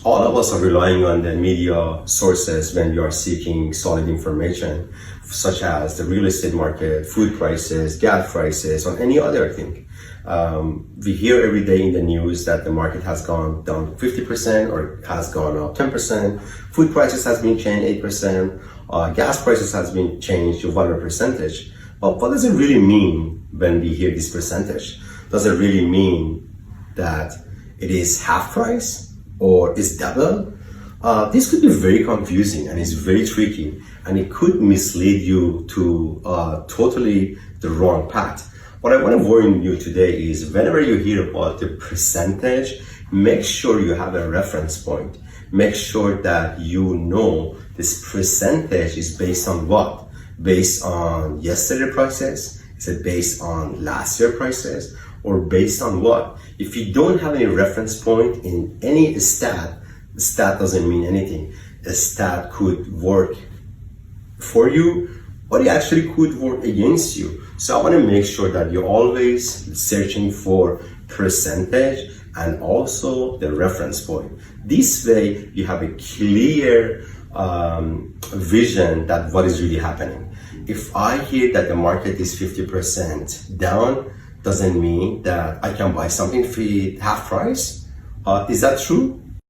all of us are relying on the media sources when we are seeking solid information, such as the real estate market, food prices, gas prices, or any other thing. We hear every day in the news that the market has gone down 50% or has gone up 10%. Food prices has been changed 8%. Gas prices has been changed to whatever percentage. But what does it really mean when we hear this percentage? Does it really mean that it is half price or is double? This could be very confusing and it's very tricky, and it could mislead you to totally the wrong path. What I want to warn you today is whenever you hear about the percentage, make sure you have a reference point. Make sure that you know this percentage is based on what? Based on yesterday prices? Is it based on last year prices? Or based on what? If you don't have any reference point in any stat, the stat doesn't mean anything. A stat could work for you, but it actually could work against you. So I want to make sure that you're always searching for percentage and also the reference point. This way you have a clear vision that what is really happening. If I hear that the market is 50% down, doesn't mean that I can buy something for half price. Is that true?